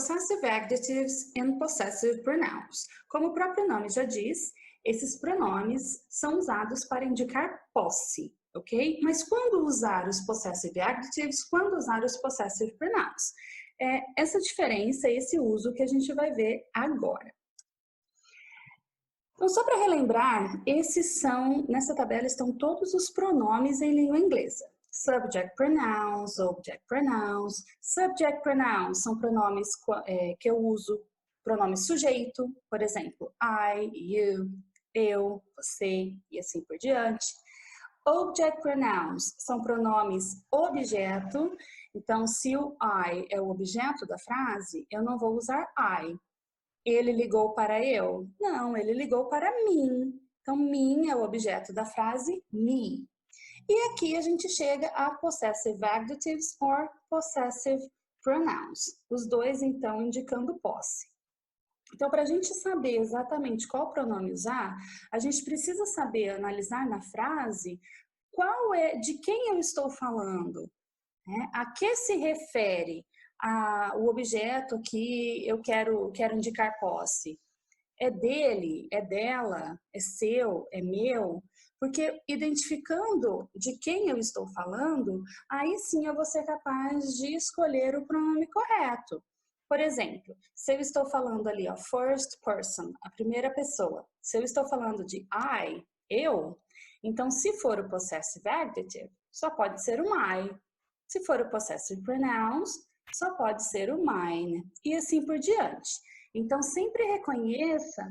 possessive adjectives and possessive pronouns. Como o próprio nome já diz, esses pronomes são usados para indicar posse, ok? Mas quando usar os possessive adjectives, quando usar os possessive pronouns? Essa diferença, esse uso que a gente vai ver agora. Então, só para relembrar, nessa tabela estão todos os pronomes em língua inglesa. Subject pronouns, object pronouns. Subject pronouns são pronomes que eu uso, pronome sujeito, por exemplo, I, you, eu, você e assim por diante. Object pronouns são pronomes objeto, então se o I é o objeto da frase, eu não vou usar I. Ele ligou para eu? Não, ele ligou para mim. Então, mim é o objeto da frase me. E aqui a gente chega a possessive adjectives or possessive pronouns. Os dois, então, indicando posse. Então, para a gente saber exatamente qual pronome usar, a gente precisa saber analisar na frase de quem eu estou falando, né? A que se refere o objeto que eu quero indicar posse. É dele, é dela, é seu, é meu? Porque identificando de quem eu estou falando, aí sim eu vou ser capaz de escolher o pronome correto. Por exemplo, se eu estou falando ali, ó, first person, a primeira pessoa, se eu estou falando de I, eu, então se for o possessive adjective, só pode ser um I. Se for o possessive pronouns, só pode ser o mine, e assim por diante. Então, sempre reconheça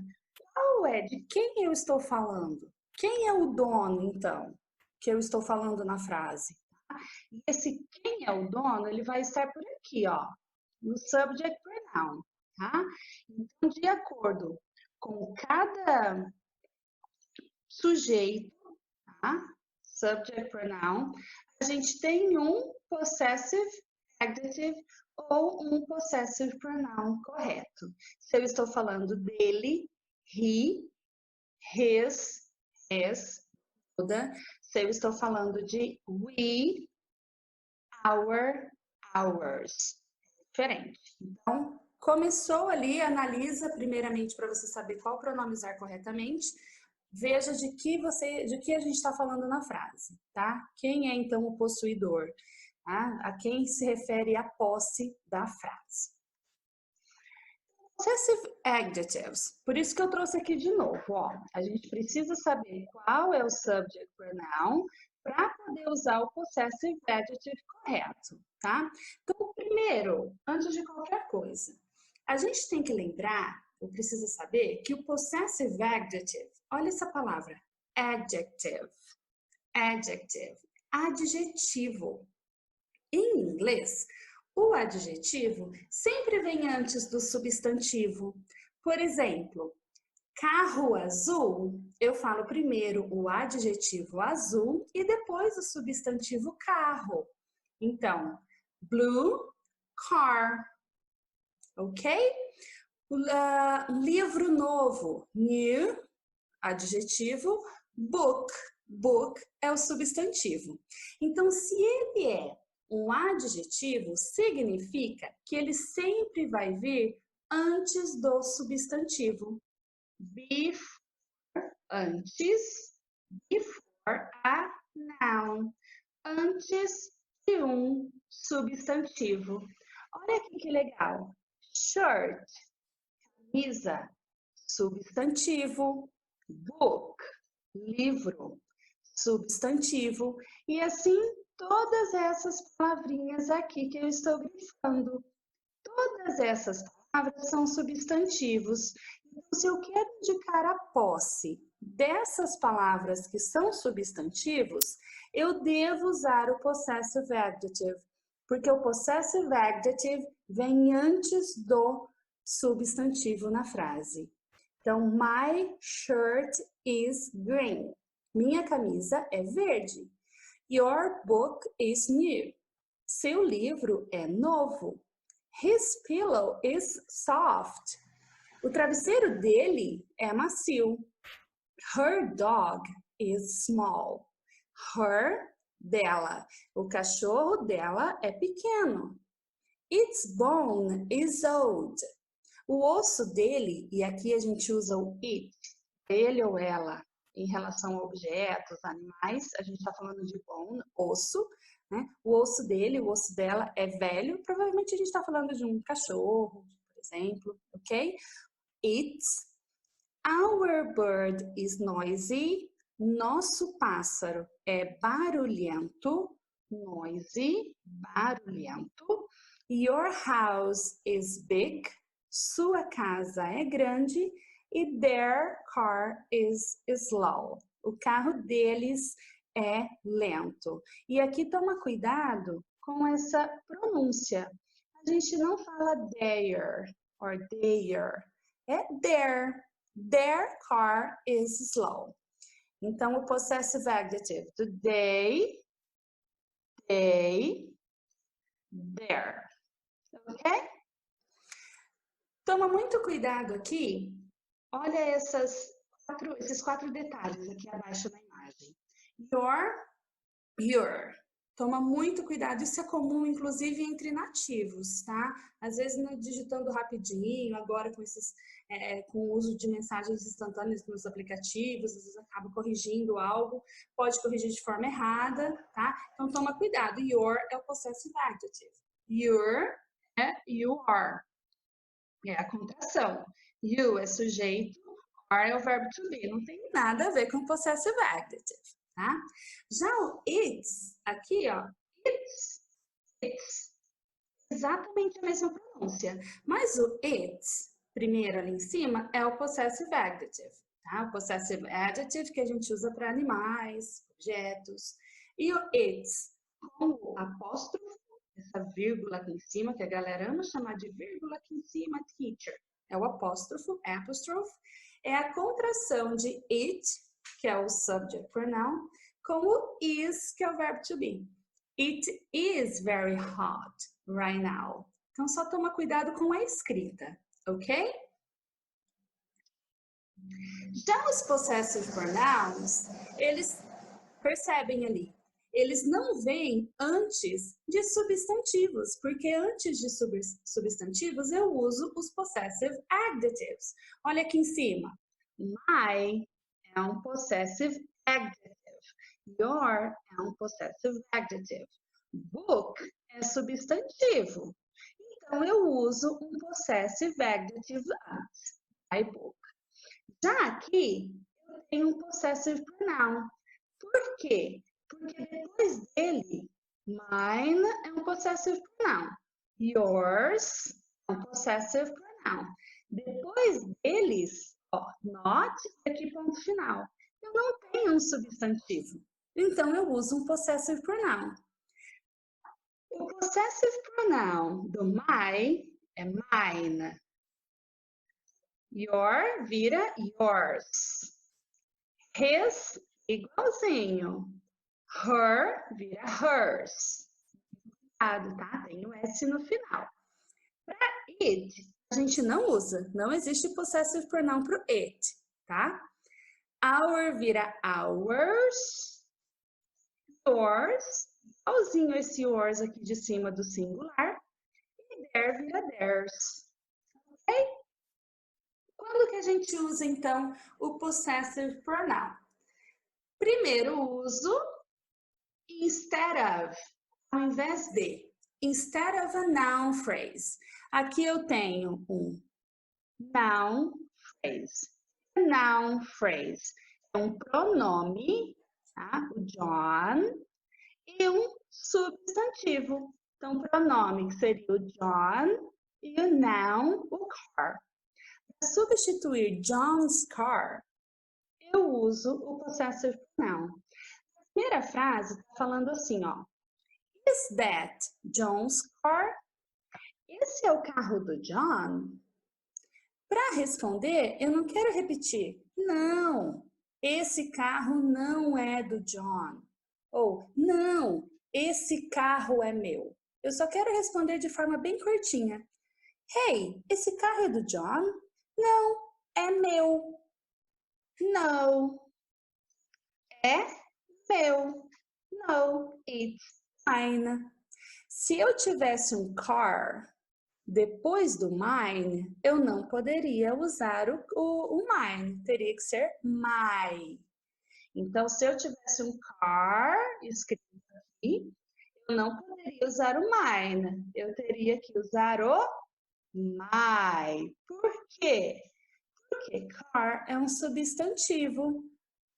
de quem eu estou falando. Quem é o dono, então, que eu estou falando na frase? E esse quem é o dono, ele vai estar por aqui, ó, no subject pronoun, tá? Então, de acordo com cada sujeito, tá? Subject pronoun, a gente tem um possessive adjective ou um possessive pronoun correto. Se eu estou falando dele, he, his, his, se eu estou falando de we, our, ours. Diferente. Então, começou ali, analisa primeiramente para você saber qual pronome usar corretamente. Veja de que a gente está falando na frase, tá? Quem é então o possuidor? Tá? A quem se refere a posse da frase. Possessive adjectives. Por isso que eu trouxe aqui de novo, ó. A gente precisa saber qual é o subject pronoun para poder usar o possessive adjective correto, tá? Então, primeiro, antes de qualquer coisa, a gente tem que lembrar, ou precisa saber, que o possessive adjective, olha essa palavra, adjective, adjective, adjetivo. Em inglês, o adjetivo sempre vem antes do substantivo. Por exemplo, carro azul, eu falo primeiro o adjetivo azul e depois o substantivo carro. Então, blue car, ok? Livro novo, new, adjetivo, book, book é o substantivo. Então, se ele é um adjetivo, significa que ele sempre vai vir antes do substantivo. Before, antes, before a noun, antes de um substantivo. Olha aqui que legal. Shirt, camisa, substantivo. Book, livro, substantivo. E assim, todas essas palavrinhas aqui que eu estou grifando. Todas essas palavras são substantivos. Então, se eu quero indicar a posse dessas palavras que são substantivos, eu devo usar o possessive adjective, porque o possessive adjective vem antes do substantivo na frase. Então, my shirt is green. Minha camisa é verde. Your book is new. Seu livro é novo. His pillow is soft. O travesseiro dele é macio. Her dog is small. Her, dela. O cachorro dela é pequeno. Its bone is old. O osso dele, e aqui a gente usa o it, ele ou ela, em relação a objetos, animais, a gente está falando de bone, osso, né? O osso dele, o osso dela é velho, provavelmente a gente está falando de um cachorro, por exemplo, ok? It's, our bird is noisy, nosso pássaro é barulhento, noisy, barulhento. Your house is big, sua casa é grande. E their car is slow. O carro deles é lento. E aqui toma cuidado com essa pronúncia. A gente não fala their or their, é their. Their car is slow. Então, o possessive adjective do they, their. Ok? Toma muito cuidado aqui. Olha esses quatro detalhes aqui abaixo na imagem. Your. Toma muito cuidado, isso é comum, inclusive, entre nativos, tá? Às vezes, digitando rapidinho, agora com o uso de mensagens instantâneas nos aplicativos, às vezes acaba corrigindo algo, pode corrigir de forma errada, tá? Então, toma cuidado. Your é o possessive adjective. Your é you are. É a contração. You é sujeito, are é o verbo to be. Não tem nada a ver com possessive adjective, tá? Já o it's, aqui, ó, it's, exatamente a mesma pronúncia. Mas o it's, primeiro ali em cima, é o possessive adjective, tá? O possessive adjective que a gente usa para animais, objetos. E o it's, com o apóstrofo, essa vírgula aqui em cima, que a galera ama chamar de vírgula aqui em cima, teacher. É o apóstrofo, apostrophe, é a contração de it, que é o subject pronoun, com o is, que é o verbo to be. It is very hot right now. Então, só toma cuidado com a escrita, ok? Já os possessive pronouns, eles percebem ali. Eles não vêm antes de substantivos, porque antes de substantivos eu uso os possessive adjectives. Olha aqui em cima. My é um possessive adjective. Your é um possessive adjective. Book é substantivo. Então eu uso um possessive adjective antes. My book. Já aqui eu tenho um possessive pronoun. Por quê? Porque depois dele, mine é um possessive pronoun. Yours é um possessive pronoun. Depois deles, ó, not, aqui ponto final. Eu não tenho um substantivo. Então, eu uso um possessive pronoun. O possessive pronoun do my é mine. Your vira yours. His, igualzinho. Her vira hers. Cuidado, tá? Tem o S no final. Para it, a gente não usa. Não existe possessive pronoun para o it, tá? Our vira ours. Yours. Igualzinho esse yours aqui de cima do singular. E their vira theirs. Ok? Quando que a gente usa, então, o possessive pronoun? Primeiro uso, instead of, ao invés de. Instead of a noun phrase. Aqui eu tenho um noun phrase. Noun phrase é um pronome, tá? O John, e um substantivo. Então, pronome que seria o John e o noun, o car. Para substituir John's car, eu uso o possessive pronoun. A primeira frase está falando assim, ó. Is that John's car? Esse é o carro do John? Para responder, eu não quero repetir. Não, esse carro não é do John. Ou, não, esse carro é meu. Eu só quero responder de forma bem curtinha. Hey, esse carro é do John? Não, é meu. No, é meu. No, it's mine. Se eu tivesse um car depois do mine, eu não poderia usar o mine, teria que ser my. Então, se eu tivesse um car escrito aqui, eu não poderia usar o mine, eu teria que usar o my. Por quê? Porque car é um substantivo.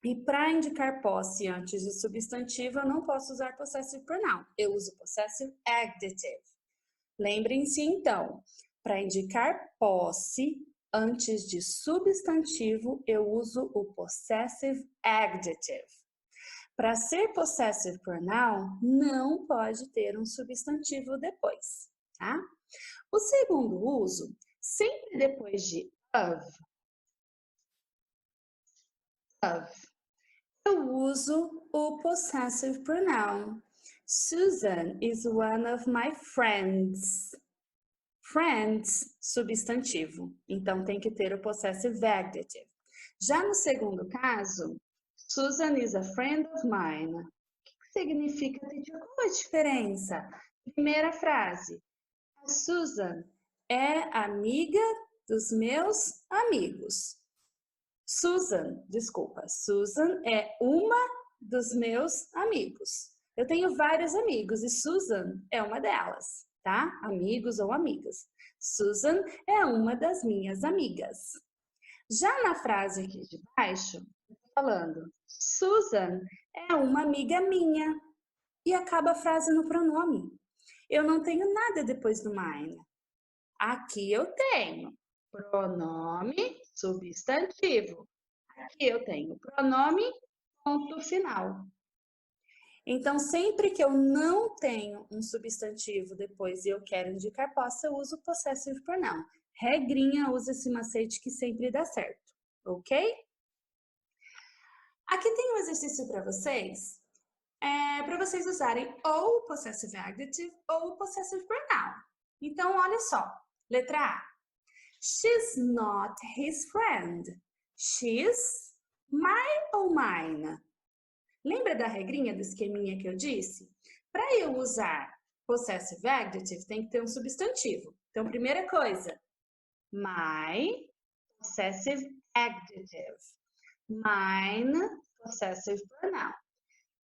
E para indicar posse antes de substantivo, eu não posso usar possessive pronoun. Eu uso possessive adjective. Lembrem-se, então, para indicar posse antes de substantivo, eu uso o possessive adjective. Para ser possessive pronoun, não pode ter um substantivo depois, tá? O segundo uso, sempre depois de of, eu uso o possessive pronoun. Susan is one of my friends. Friends, substantivo. Então, tem que ter o possessive adjective. Já no segundo caso, Susan is a friend of mine. O que significa, teacher? Qual a diferença? Primeira frase. A Susan é amiga dos meus amigos. Susan é uma dos meus amigos. Eu tenho vários amigos e Susan é uma delas, tá? Amigos ou amigas. Susan é uma das minhas amigas. Já na frase aqui de baixo, falando Susan é uma amiga minha e acaba a frase no pronome. Eu não tenho nada depois do mine. Aqui eu tenho pronome substantivo. Aqui eu tenho pronome, ponto final. Então, sempre que eu não tenho um substantivo depois e eu quero indicar posse, eu uso possessive pronoun. Regrinha, usa esse macete que sempre dá certo, ok? Aqui tem um exercício para vocês usarem ou o possessive adjective ou o possessive pronoun. Então, olha só. Letra A. She's not his friend. She's my ou mine? Lembra da regrinha do esqueminha que eu disse? Para eu usar possessive adjective, tem que ter um substantivo. Então, primeira coisa, my, possessive adjective. Mine, possessive pronoun.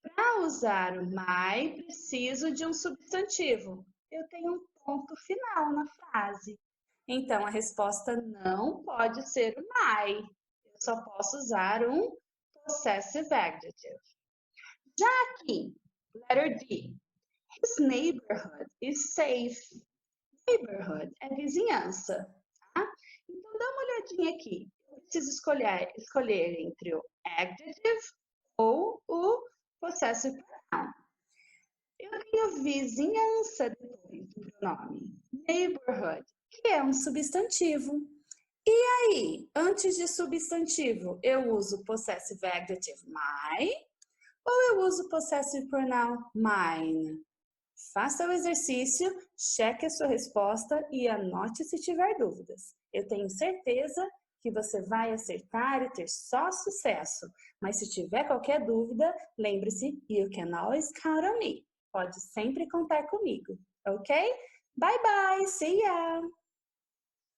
Para usar o my, preciso de um substantivo. Eu tenho um ponto final na frase. Então, a resposta não pode ser o my. Eu só posso usar um possessive adjective. Já aqui, letter D. His neighborhood is safe. Neighborhood é vizinhança, tá? Então, dá uma olhadinha aqui. Eu preciso escolher entre o adjective ou o possessive pronoun. Eu tenho vizinhança depois do pronome. Neighborhood, que é um substantivo. E aí, antes de substantivo, eu uso possessive adjective my ou eu uso possessive pronoun mine? Faça o exercício, cheque a sua resposta e anote se tiver dúvidas. Eu tenho certeza que você vai acertar e ter só sucesso. Mas se tiver qualquer dúvida, lembre-se, you can always count on me. Pode sempre contar comigo, ok? Bye bye, see ya!